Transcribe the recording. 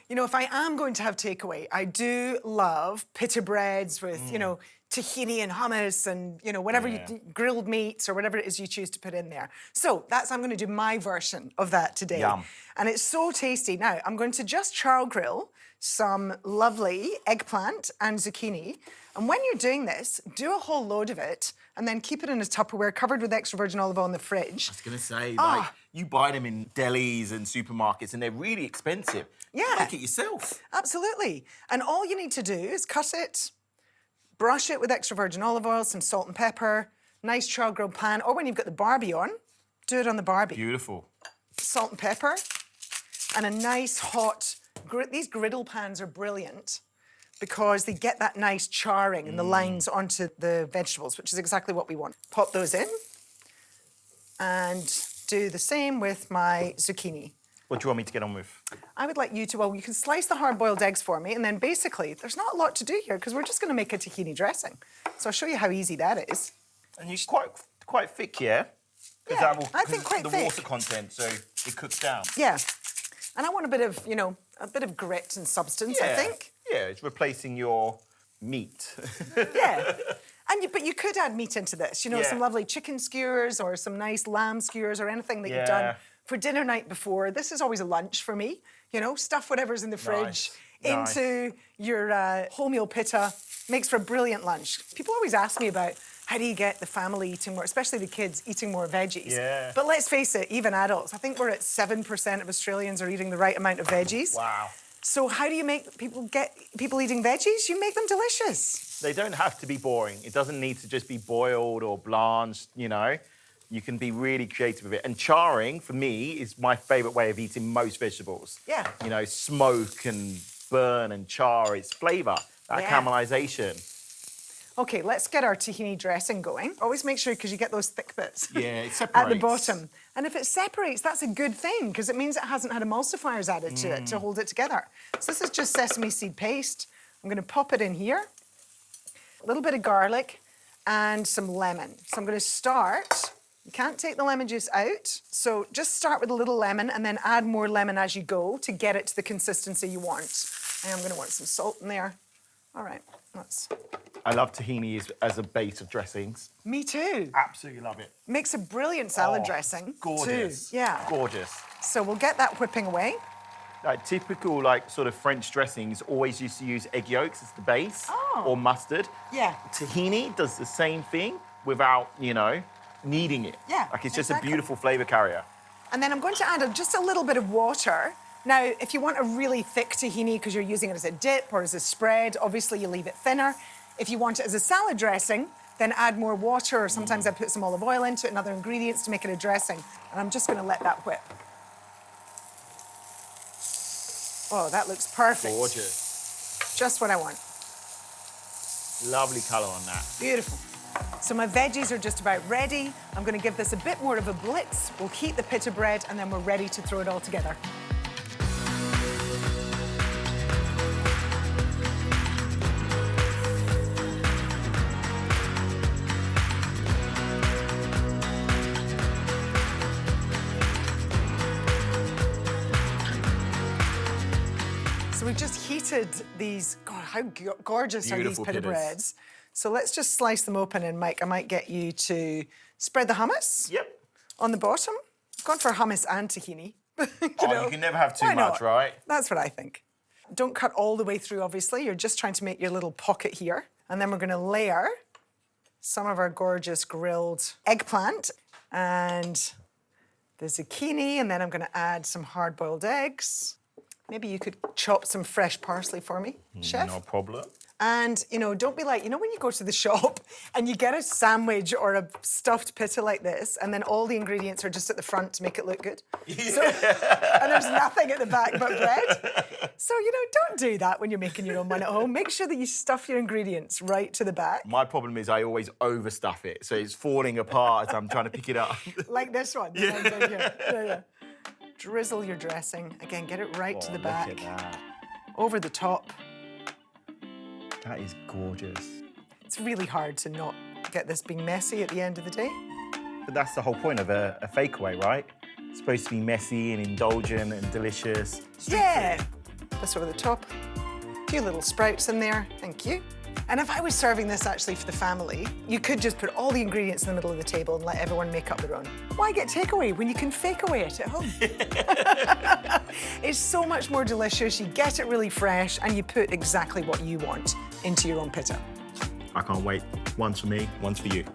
You know, if I am going to have takeaway, I do love pita breads with, you know, tahini and hummus and, you know, whatever grilled meats or whatever it is you choose to put in there. So I'm going to do my version of that today. Yum. And it's so tasty. Now, I'm going to just charcoal grill some lovely eggplant and zucchini. And when you're doing this, do a whole load of it and then keep it in a Tupperware covered with extra virgin olive oil in the fridge. I was going to say, like, you buy them in delis and supermarkets and they're really expensive. Yeah. Make it yourself. Absolutely. And all you need to do is cut it, brush it with extra virgin olive oil, some salt and pepper, nice charcoal grilled pan, or when you've got the Barbie on, do it on the Barbie. Beautiful. Salt and pepper, and a nice hot, these griddle pans are brilliant because they get that nice charring and the lines onto the vegetables, which is exactly what we want. Pop those in and do the same with my zucchini. What do you want me to get on with? I would like you to, well, you can slice the hard-boiled eggs for me, and then basically, there's not a lot to do here because we're just going to make a tahini dressing. So I'll show you how easy that is. And you're quite thick, yeah? Yeah, I think quite the thick. water content, so it cooks down. Yeah. And I want a bit of, you know, a bit of grit and substance, I think. Yeah, it's replacing your meat. Yeah. But you could add meat into this, you know, some lovely chicken skewers or some nice lamb skewers or anything that you've done for dinner night before. This is always a lunch for me, you know, stuff whatever's in the fridge into your wholemeal pita. Makes for a brilliant lunch. People always ask me about how do you get the family eating more, especially the kids eating more veggies. Yeah. But let's face it, even adults, I think we're at 7% of Australians are eating the right amount of veggies. Wow. So how do you make people eating veggies? You make them delicious. They don't have to be boring. It doesn't need to just be boiled or blanched, you know. You can be really creative with it. And charring, for me, is my favourite way of eating most vegetables. Yeah. You know, smoke and burn and char, it's flavour, that caramelisation. Okay, let's get our tahini dressing going. Always make sure, because you get those thick bits it separates. at the bottom. And if it separates, that's a good thing, because it means it hasn't had emulsifiers added to it to hold it together. So this is just sesame seed paste. I'm going to pop it in here. A little bit of garlic and some lemon. So I'm going to start. You can't take the lemon juice out, so just start with a little lemon and then add more lemon as you go to get it to the consistency you want. And I'm going to want some salt in there. All right, I love tahini as a base of dressings. Me too. Absolutely love it. Makes a brilliant salad dressing. Gorgeous. Too. Yeah. Gorgeous. So we'll get that whipping away. Like typical, like sort of French dressings always used to use egg yolks as the base or mustard. Yeah. Tahini does the same thing without, you know, needing it. Yeah, like it's just a beautiful flavour carrier. And then I'm going to add just a little bit of water. Now, if you want a really thick tahini because you're using it as a dip or as a spread, obviously you leave it thinner. If you want it as a salad dressing, then add more water, or sometimes I put some olive oil into it and other ingredients to make it a dressing. And I'm just going to let that whip. Oh, that looks perfect. Gorgeous. Just what I want. Lovely colour on that. Beautiful. So my veggies are just about ready. I'm going to give this a bit more of a blitz. We'll heat the pita bread and then we're ready to throw it all together. So we just heated these, God, how gorgeous are these pita breads. So let's just slice them open, and Mike, I might get you to spread the hummus on the bottom. I've gone for hummus and tahini. you can never have too much, right? That's what I think. Don't cut all the way through, obviously. You're just trying to make your little pocket here. And then we're going to layer some of our gorgeous grilled eggplant and the zucchini, and then I'm going to add some hard-boiled eggs. Maybe you could chop some fresh parsley for me, chef. No problem. And, you know, don't be like, you know, when you go to the shop and you get a sandwich or a stuffed pita like this, and then all the ingredients are just at the front to make it look good. So, and there's nothing at the back but bread. So, you know, don't do that when you're making your own one at home. Make sure that you stuff your ingredients right to the back. My problem is I always overstuff it, so it's falling apart as I'm trying to pick it up. Like this one. Yeah. Drizzle your dressing. Again, get it right to the back. Look at that. Over the top. That is gorgeous. It's really hard to not get this being messy at the end of the day. But that's the whole point of a fakeaway, right? It's supposed to be messy and indulgent and delicious. Yeah. this over the top. A few little sprouts in there, thank you. And if I was serving this actually for the family, you could just put all the ingredients in the middle of the table and let everyone make up their own. Why get takeaway when you can fake away it at home? It's so much more delicious, you get it really fresh, and you put exactly what you want into your own pita. I can't wait. One's for me, one's for you.